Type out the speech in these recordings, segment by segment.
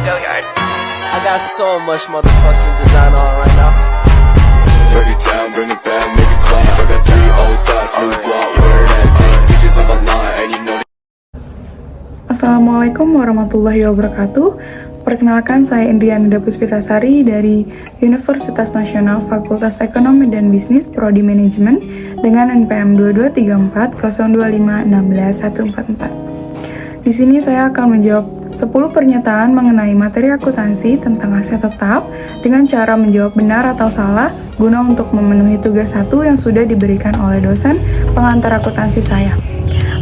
I got so much motherfucking design on right now. Break it down, bring it back, make it clap. I got 3 old thoughts, new guap, where that thing. Bitches on my line, and you know. Assalamualaikum warahmatullahi wabarakatuh. Perkenalkan, saya Indrianida Puspitasari dari Universitas Nasional Fakultas Ekonomi dan Bisnis Prodi Manajemen dengan NPM 2234 Di sini saya akan menjawab 10 pernyataan mengenai materi akuntansi tentang aset tetap dengan cara menjawab benar atau salah guna untuk memenuhi tugas 1 yang sudah diberikan oleh dosen pengantar akuntansi saya.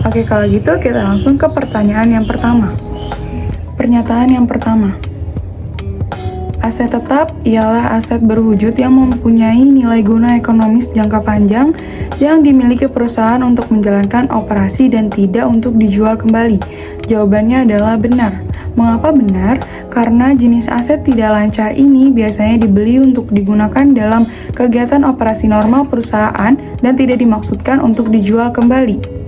Oke, kalau gitu kita langsung ke pertanyaan yang pertama. Pernyataan yang pertama. Aset tetap ialah aset berwujud yang mempunyai nilai guna ekonomis jangka panjang yang dimiliki perusahaan untuk menjalankan operasi dan tidak untuk dijual kembali. Jawabannya adalah benar. Mengapa benar? Karena jenis aset tidak lancar ini biasanya dibeli untuk digunakan dalam kegiatan operasi normal perusahaan dan tidak dimaksudkan untuk dijual kembali.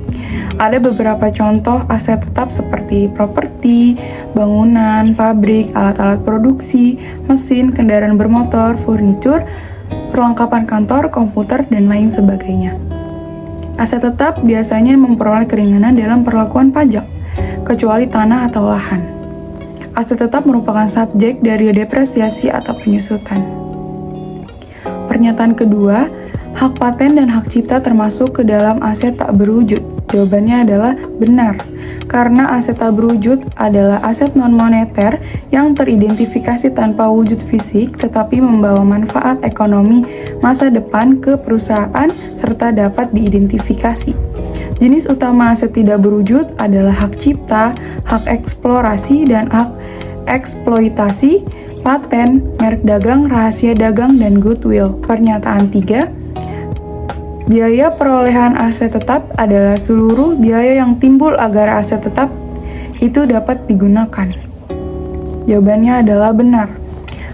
Ada beberapa contoh aset tetap seperti properti, bangunan, pabrik, alat-alat produksi, mesin, kendaraan bermotor, furnitur, perlengkapan kantor, komputer, dan lain sebagainya. Aset tetap biasanya memperoleh keringanan dalam perlakuan pajak, kecuali tanah atau lahan. Aset tetap merupakan subjek dari depresiasi atau penyusutan. Pernyataan kedua, hak paten dan hak cipta termasuk ke dalam aset tak berwujud. Jawabannya adalah benar, karena aset tak berwujud adalah aset non-moneter yang teridentifikasi tanpa wujud fisik tetapi membawa manfaat ekonomi masa depan ke perusahaan serta dapat diidentifikasi. Jenis utama aset tidak berwujud adalah hak cipta, hak eksplorasi, dan hak eksploitasi, paten, merek dagang, rahasia dagang, dan goodwill. Pernyataan 3. Biaya perolehan aset tetap adalah seluruh biaya yang timbul agar aset tetap itu dapat digunakan. Jawabannya adalah benar.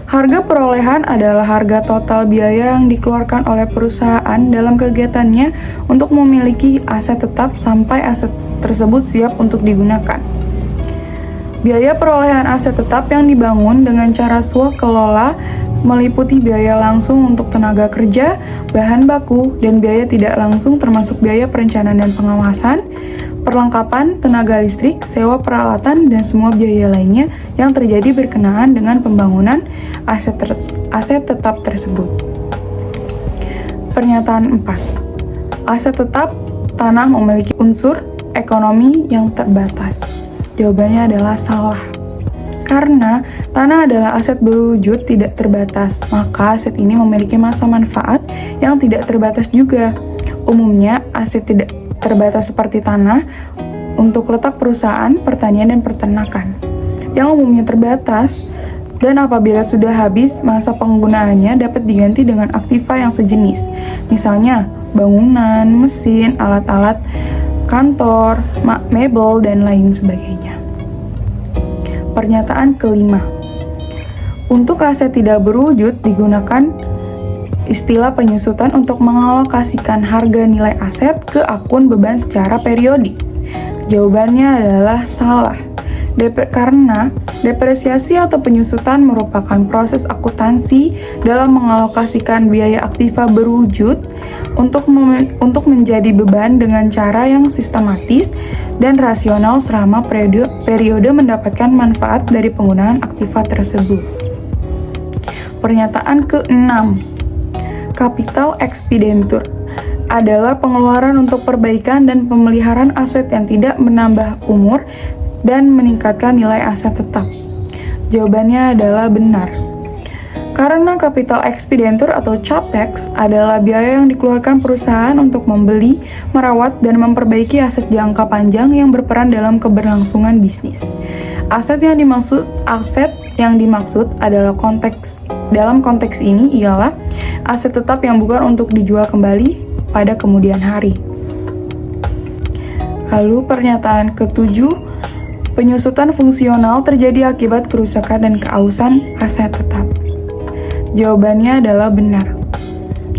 Harga perolehan adalah harga total biaya yang dikeluarkan oleh perusahaan dalam kegiatannya untuk memiliki aset tetap sampai aset tersebut siap untuk digunakan. Biaya perolehan aset tetap yang dibangun dengan cara swakelola meliputi biaya langsung untuk tenaga kerja, bahan baku, dan biaya tidak langsung termasuk biaya perencanaan dan pengawasan, perlengkapan, tenaga listrik, sewa peralatan, dan semua biaya lainnya yang terjadi berkenaan dengan pembangunan aset tetap tersebut. Pernyataan 4. Aset tetap tanah memiliki unsur ekonomi yang terbatas. Jawabannya adalah salah. Karena tanah adalah aset berwujud tidak terbatas, maka aset ini memiliki masa manfaat yang tidak terbatas juga. Umumnya, aset tidak terbatas seperti tanah untuk letak perusahaan, pertanian, dan peternakan, yang umumnya terbatas, dan apabila sudah habis masa penggunaannya dapat diganti dengan aktiva yang sejenis, misalnya bangunan, mesin, alat-alat kantor, mebel, dan lain sebagainya. Pernyataan kelima. Untuk aset tidak berwujud digunakan istilah penyusutan untuk mengalokasikan harga nilai aset ke akun beban secara periodik. Jawabannya adalah salah. Karena depresiasi atau penyusutan merupakan proses akuntansi dalam mengalokasikan biaya aktiva berwujud untuk menjadi beban dengan cara yang sistematis dan rasional selama periode mendapatkan manfaat dari penggunaan aktiva tersebut. Pernyataan ke-6. Capital expenditure adalah pengeluaran untuk perbaikan dan pemeliharaan aset yang tidak menambah umur dan meningkatkan nilai aset tetap. Jawabannya adalah benar. Karena capital expenditure atau CAPEX adalah biaya yang dikeluarkan perusahaan untuk membeli, merawat, dan memperbaiki aset jangka panjang yang berperan dalam keberlangsungan bisnis. Aset yang dimaksud adalah dalam konteks ini ialah aset tetap yang bukan untuk dijual kembali pada kemudian hari. Lalu pernyataan ke-7. Penyusutan fungsional terjadi akibat kerusakan dan keausan aset tetap. Jawabannya adalah benar.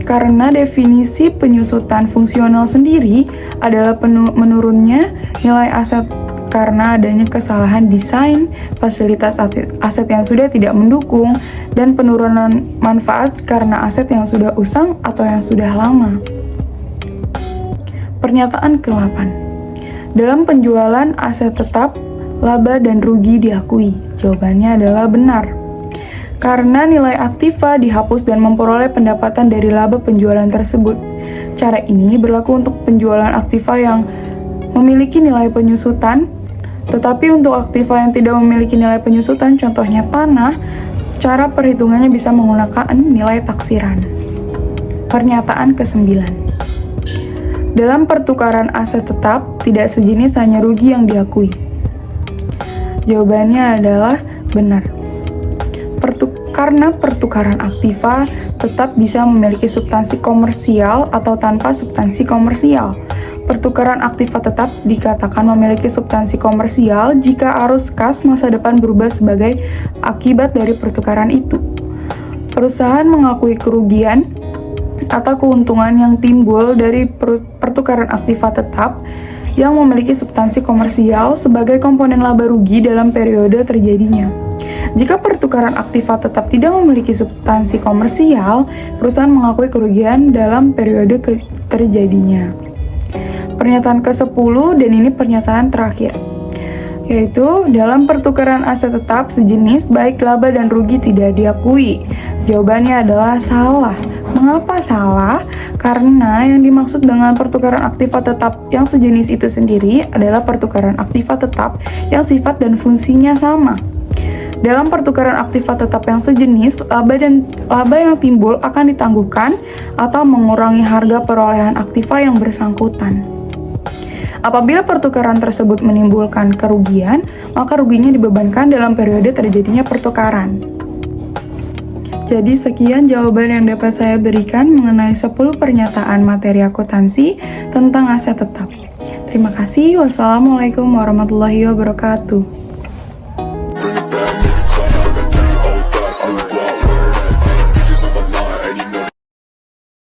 Karena definisi penyusutan fungsional sendiri adalah menurunnya nilai aset karena adanya kesalahan desain, fasilitas aset yang sudah tidak mendukung, dan penurunan manfaat karena aset yang sudah usang atau yang sudah lama. Pernyataan ke-8. Dalam penjualan aset tetap, laba dan rugi diakui. Jawabannya adalah benar. Karena nilai aktiva dihapus dan memperoleh pendapatan dari laba penjualan tersebut. Cara ini berlaku untuk penjualan aktiva yang memiliki nilai penyusutan, tetapi untuk aktiva yang tidak memiliki nilai penyusutan, contohnya tanah, cara perhitungannya bisa menggunakan nilai taksiran. Pernyataan ke-9. Dalam pertukaran aset tetap, tidak sejenis hanya rugi yang diakui. Jawabannya adalah benar. Karena pertukaran aktiva tetap bisa memiliki substansi komersial atau tanpa substansi komersial. Pertukaran aktiva tetap dikatakan memiliki substansi komersial jika arus kas masa depan berubah sebagai akibat dari pertukaran itu. Perusahaan mengakui kerugian atau keuntungan yang timbul dari pertukaran aktiva tetap yang memiliki substansi komersial sebagai komponen laba rugi dalam periode terjadinya. Jika pertukaran aktiva tetap tidak memiliki substansi komersial, perusahaan mengakui kerugian dalam periode terjadinya. Pernyataan ke-10 dan ini pernyataan terakhir, yaitu dalam pertukaran aset tetap sejenis baik laba dan rugi tidak diakui. Jawabannya adalah salah. Mengapa salah? Karena yang dimaksud dengan pertukaran aktiva tetap yang sejenis itu sendiri adalah pertukaran aktiva tetap yang sifat dan fungsinya sama. Dalam pertukaran aktiva tetap yang sejenis, laba yang timbul akan ditangguhkan atau mengurangi harga perolehan aktiva yang bersangkutan. Apabila pertukaran tersebut menimbulkan kerugian, maka ruginya dibebankan dalam periode terjadinya pertukaran. Jadi sekian jawaban yang dapat saya berikan mengenai 10 pernyataan materi akuntansi tentang aset tetap. Terima kasih. Wassalamualaikum warahmatullahi wabarakatuh.